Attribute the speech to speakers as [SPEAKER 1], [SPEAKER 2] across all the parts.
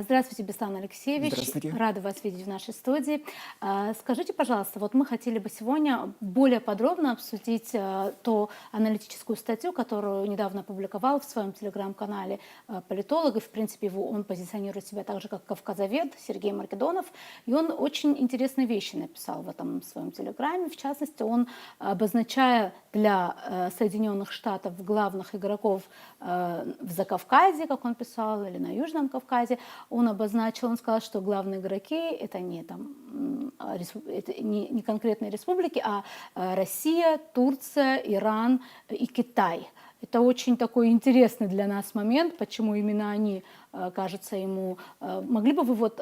[SPEAKER 1] Здравствуйте, Беслан Алексеевич.
[SPEAKER 2] Здравствуйте.
[SPEAKER 1] Рада вас видеть в нашей студии. Скажите, пожалуйста, вот мы хотели бы сегодня более подробно обсудить ту аналитическую статью, которую недавно опубликовал в своем телеграм-канале политолог, и, в принципе, он позиционирует себя так же, как кавказовед Сергей Маркедонов, и он очень интересные вещи написал в этом своем телеграме. В частности, он, обозначая для Соединенных Штатов главных игроков в Закавказье, как он писал, или на Южном Кавказе, он обозначил, он сказал, что главные игроки это не, это не конкретные республики, а Россия, Турция, Иран и Китай. Это очень такой интересный для нас момент, почему именно они кажется ему. Могли бы вы вот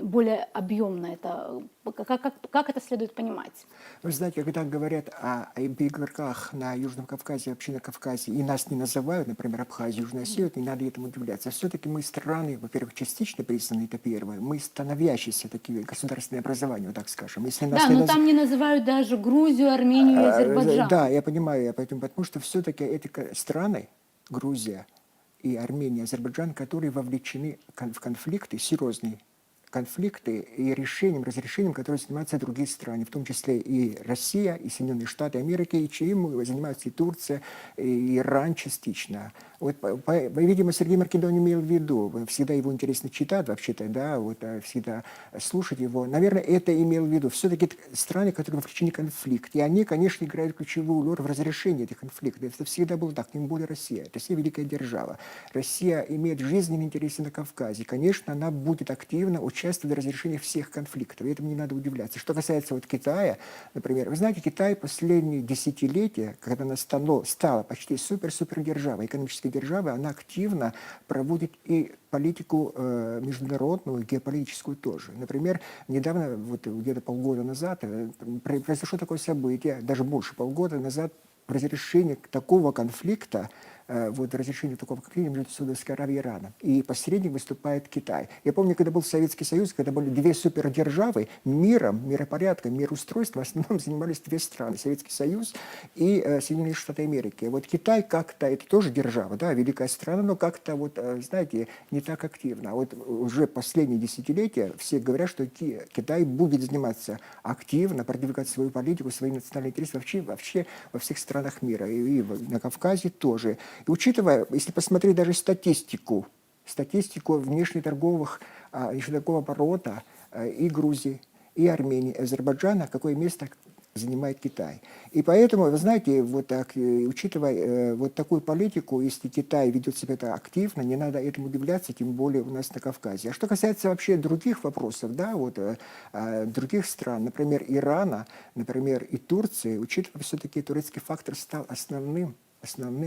[SPEAKER 1] более объемно это, как это следует понимать?
[SPEAKER 2] Вы знаете, когда говорят о игроках на Южном Кавказе, вообще на Кавказе, и нас не называют, например, Абхазию, Южную Осетию, не надо этому удивляться. Все-таки мы страны, во-первых, частично признаны, это первое, мы становящиеся такие государственные образования, вот так скажем. Если нас
[SPEAKER 1] да, но там не называют даже Грузию, Армению и Азербайджан.
[SPEAKER 2] Да, я понимаю, потому что все-таки эти страны, Грузия и Армения, Азербайджан, которые вовлечены в конфликты, серьезные конфликты и разрешением, которые занимаются другие страны, в том числе и Россия, и Соединенные Штаты Америки, и чем занимаются и Турция, и Иран частично. Вот, видимо, Сергей Маркедон имел в виду, всегда его интересно читать вообще-то, да, вот, всегда слушать его. Наверное, это имел в виду. Все-таки страны, которые вовлечены в конфликт, и они, конечно, играют ключевую роль в разрешении этих конфликтов. Это всегда было так, тем более Россия. Россия великая держава. Россия имеет жизненные интересы на Кавказе. Конечно, она будет активно участвовать в разрешении всех конфликтов. И этому не надо удивляться. Что касается вот Китая, например, вы знаете, Китай последние десятилетия, когда она стала почти супер-супер державой, экономической державы, она активно проводит и политику международную, геополитическую тоже. Например, недавно, вот где-то полгода назад, произошло такое событие, даже больше полгода назад, в разрешении такого конфликта, между Саудовской Аравией и Ираном. И посредник выступает Китай. Я помню, когда был Советский Союз, когда были две супердержавы, миропорядком, мироустройством в основном занимались две страны, Советский Союз и Соединенные Штаты Америки. Вот Китай как-то, это тоже держава, да, великая страна, но как-то, вот, знаете, не так активно. А вот уже последние десятилетия все говорят, что Китай будет заниматься активно, продвигать свою политику, свои национальные интересы вообще во всех странах мира. И на Кавказе тоже. И учитывая, если посмотреть даже статистику внешнеторгового оборота и Грузии, и Армении, и Азербайджана, какое место занимает Китай. И поэтому, вы знаете, вот так, учитывая вот такую политику, если Китай ведет себя так активно, не надо этому удивляться, тем более у нас на Кавказе. А что касается вообще других вопросов, да, вот других стран, например, Ирана, например, и Турции, учитывая все-таки турецкий фактор стал основным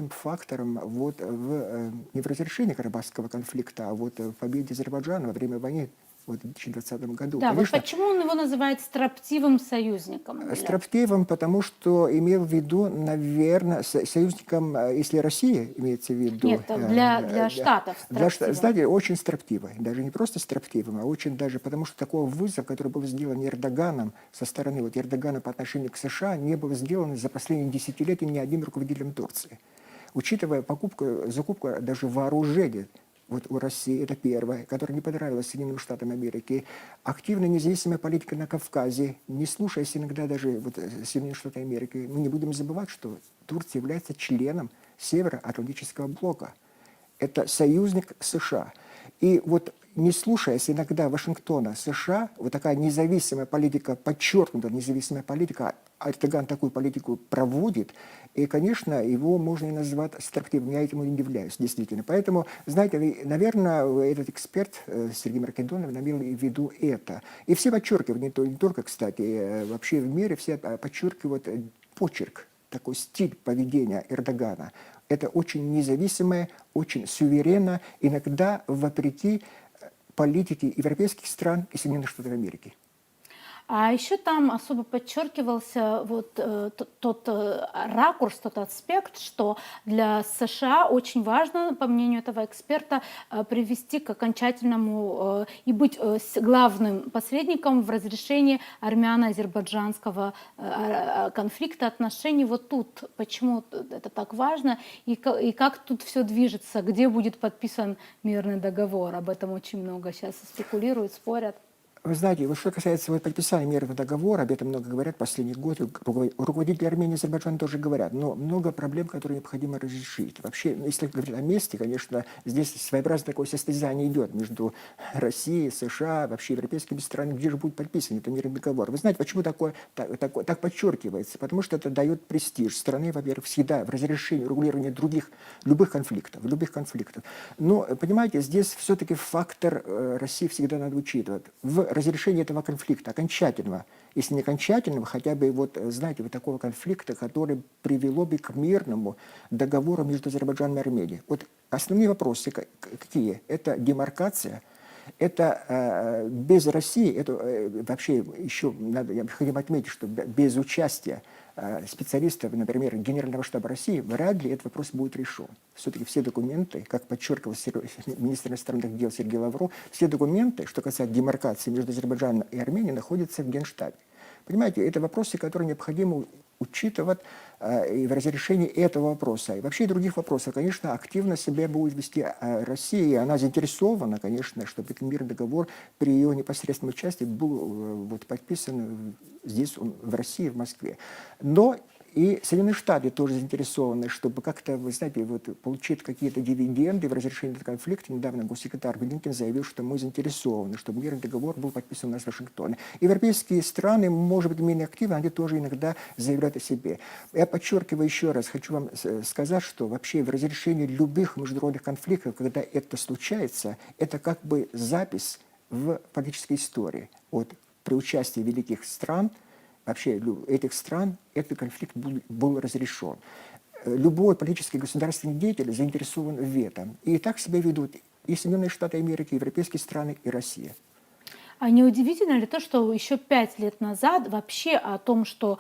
[SPEAKER 2] фактором вот не в разрешении Карабахского конфликта, а вот в победе Азербайджана во время войны в 2020 году.
[SPEAKER 1] Да,
[SPEAKER 2] конечно,
[SPEAKER 1] вот почему он его называет строптивым союзником?
[SPEAKER 2] Строптивым, потому что имел в виду, наверное, союзником, если Россия имеется в виду...
[SPEAKER 1] Нет, для Штатов строптивым.
[SPEAKER 2] Знаете, очень строптиво. Даже не просто строптивым, а очень даже... Потому что такой вызов, который был сделан Эрдоганом со стороны Эрдогана по отношению к США, не был сделан за последние десятилетия ни одним руководителем Турции. Учитывая закупку даже вооружения, вот у России это первое, которое не понравилось Соединенным Штатам Америки. Активная независимая политика на Кавказе, не слушаясь иногда даже Соединенных Штатов Америки. Мы не будем забывать, что Турция является членом Североатлантического блока. Это союзник США. И вот не слушаясь иногда Вашингтона, США, вот такая независимая политика, подчеркнута независимая политика, Эрдоган такую политику проводит, и, конечно, его можно и назвать строптивым. Я этому не удивляюсь, действительно. Поэтому, знаете, наверное, этот эксперт Сергей Маркедонов имел в виду это. И все подчеркивают, не только, кстати, вообще в мире все подчеркивают почерк, такой стиль поведения Эрдогана. Это очень независимое, очень суверенно, иногда вопреки политике европейских стран и Соединенных Штатов Америки.
[SPEAKER 1] А еще там особо подчеркивался вот тот ракурс, тот аспект, что для США очень важно, по мнению этого эксперта, привести к окончательному и быть главным посредником в разрешении армяно-азербайджанского конфликта, отношений. Вот тут почему это так важно и как тут все движется, где будет подписан мирный договор. Об этом очень много сейчас спекулируют, спорят.
[SPEAKER 2] Вы знаете, вот что касается вот подписания мирного договора, об этом много говорят последние годы, руководители Армении и Азербайджана тоже говорят, но много проблем, которые необходимо разрешить. Вообще, если говорить о месте, конечно, здесь своеобразное такое состязание идет между Россией, США, вообще европейскими странами, где же будет подписан этот мирный договор. Вы знаете, почему так подчеркивается? Потому что это дает престиж страны, во-первых, всегда в разрешении, регулировании любых конфликтов. Но, понимаете, здесь все-таки фактор России всегда надо учитывать. В разрешении этого конфликта, окончательного, если не окончательного, хотя бы вот, знаете, вот такого конфликта, который привело бы к мирному договору между Азербайджаном и Арменией. Вот основные вопросы какие? Это демаркация, это без России, это вообще еще необходимо отметить, что без участия специалистов, например, Генерального штаба России, вряд ли этот вопрос будет решен. Все-таки все документы, как подчеркивал министр иностранных дел Сергей Лавров, все документы, что касается демаркации между Азербайджаном и Арменией, находятся в Генштабе. Понимаете, это вопросы, которые необходимо учитывать и в разрешении этого вопроса. И вообще других вопросов, конечно, активно себя будет вести Россия, и она заинтересована, конечно, чтобы этот мирный договор при ее непосредственном участии был вот, подписан здесь, в России, в Москве. Но и Соединенные Штаты тоже заинтересованы, чтобы как-то, вы знаете, вот, получить какие-то дивиденды в разрешении этого конфликта. Недавно госсекретарь Блинкен заявил, что мы заинтересованы, чтобы мирный договор был подписан у нас в Вашингтоне. Европейские страны, может быть, менее активно, они тоже иногда заявляют о себе. Я подчеркиваю еще раз, хочу вам сказать, что вообще в разрешении любых международных конфликтов, когда это случается, это как бы запись в политической истории. Вот при участии великих стран, вообще этих стран, этот конфликт был разрешен. Любой политический государственный деятель заинтересован в этом. И так себя ведут и Соединенные Штаты Америки, и европейские страны, и Россия.
[SPEAKER 1] А не удивительно ли то, что еще 5 лет назад вообще о том, что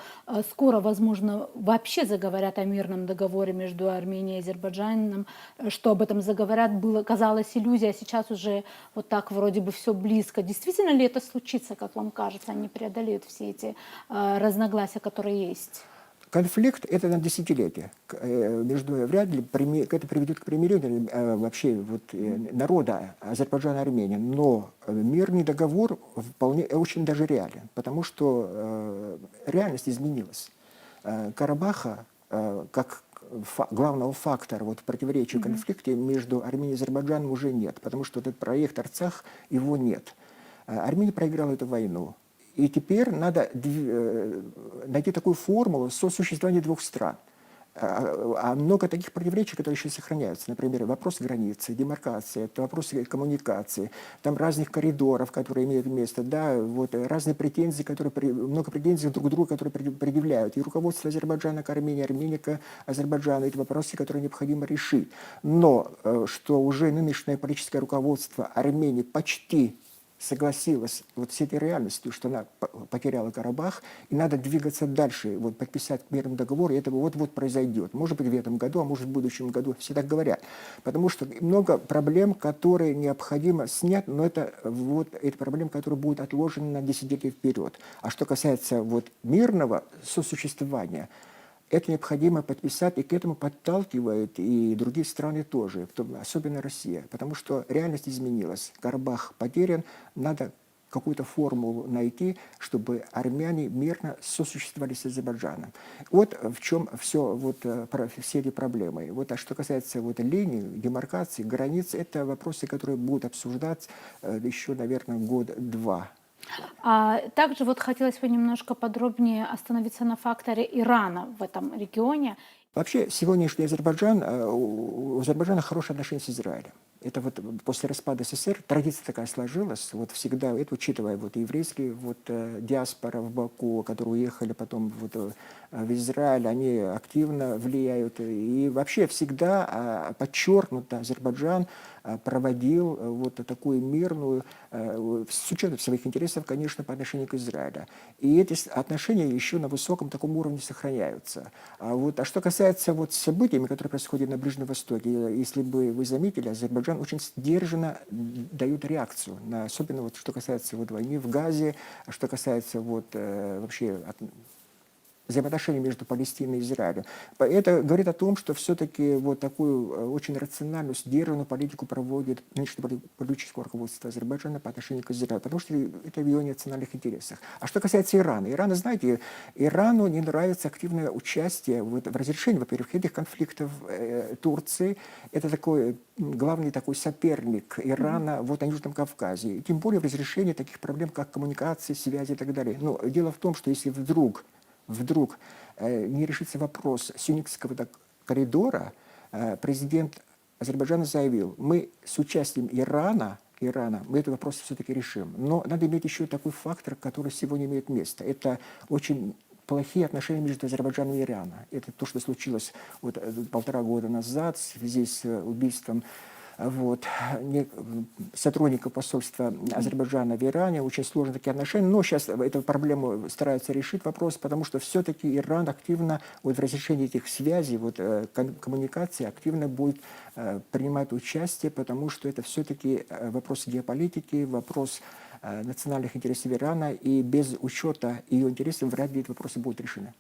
[SPEAKER 1] скоро, возможно, вообще заговорят о мирном договоре между Арменией и Азербайджаном, что об этом заговорят, было, казалось, иллюзия, а сейчас уже вот так вроде бы все близко. Действительно ли это случится, как вам кажется, они преодолеют все эти разногласия, которые есть?
[SPEAKER 2] Конфликт – это на десятилетия. Вряд ли это приведет к примирению вообще вот, народа Азербайджана и Армении. Но мирный договор вполне, очень даже реален, потому что реальность изменилась. Карабаха, как главного фактора вот, противоречия в конфликте между Арменией и Азербайджаном уже нет, потому что этот проект Арцах, его нет. Армения проиграла эту войну. И теперь надо найти такую формулу сосуществования двух стран. А много таких противоречий, которые еще сохраняются. Например, вопрос границы, демаркации, это вопросы коммуникации, там разных коридоров, которые имеют место, да, вот, разные претензии, много претензий друг к другу, которые предъявляют. И руководство Азербайджана к Армении, Армения к Азербайджану, это вопросы, которые необходимо решить. Но что уже нынешнее политическое руководство Армении почти согласилась вот с этой реальностью, что она потеряла Карабах, и надо двигаться дальше, вот, подписать мирный договор, и это вот-вот произойдет. Может быть, в этом году, а может, в будущем году, все так говорят. Потому что много проблем, которые необходимо снять, но это проблемы, которые будут отложены на десятилетия вперед. А что касается вот, мирного сосуществования, это необходимо подписать, и к этому подталкивают и другие страны тоже, особенно Россия, потому что реальность изменилась. Карабах потерян, надо какую-то формулу найти, чтобы армяне мирно сосуществовали с Азербайджаном. Вот в чем все эти проблемы. Вот, а что касается вот, линий, демаркации, границ, это вопросы, которые будут обсуждаться еще, наверное, год-два.
[SPEAKER 1] А также вот хотелось бы немножко подробнее остановиться на факторе Ирана в этом регионе.
[SPEAKER 2] Вообще, сегодняшний Азербайджан, у Азербайджана хорошие отношения с Израилем. Это вот после распада СССР традиция такая сложилась, вот всегда, это учитывая вот еврейские вот диаспора в Баку, которые уехали потом вот в Израиль, они активно влияют. И вообще всегда подчеркнуто Азербайджан проводил вот такую мирную, с учетом своих интересов, конечно, по отношению к Израилю. И эти отношения еще на высоком таком уровне сохраняются. А что касается вот событий, которые происходят на Ближнем Востоке, если бы вы заметили, Азербайджан очень сдержанно дает реакцию, особенно вот что касается вот войны в Газе, что касается вот вообще взаимоотношений между Палестиной и Израилем. Это говорит о том, что все-таки вот такую очень рациональную, сдержанную политику проводит нынешнее политическое руководство Азербайджана по отношению к Израилю, потому что это в его национальных интересах. А что касается Ирана, знаете, Ирану не нравится активное участие вот в разрешении, во-первых, этих конфликтов Турции. Это такой главный такой соперник Ирана вот на Южном Кавказе. И тем более в разрешении таких проблем, как коммуникации, связи и так далее. Но дело в том, что если вдруг не решится вопрос Сюникского коридора, президент Азербайджана заявил, мы с участием Ирана мы этот вопрос все-таки решим. Но надо иметь еще такой фактор, который сегодня имеет место. Это очень плохие отношения между Азербайджаном и Ираном. Это то, что случилось вот 1,5 года назад в связи с убийством сотрудников посольства Азербайджана в Иране. Очень сложные такие отношения. Но сейчас эту проблему стараются решить вопрос, потому что все-таки Иран активно вот в разрешении этих связей, коммуникаций активно будет принимать участие, потому что это все-таки вопрос геополитики, вопрос национальных интересов Ирана, и без учета ее интересов вряд ли эти вопросы будут решены.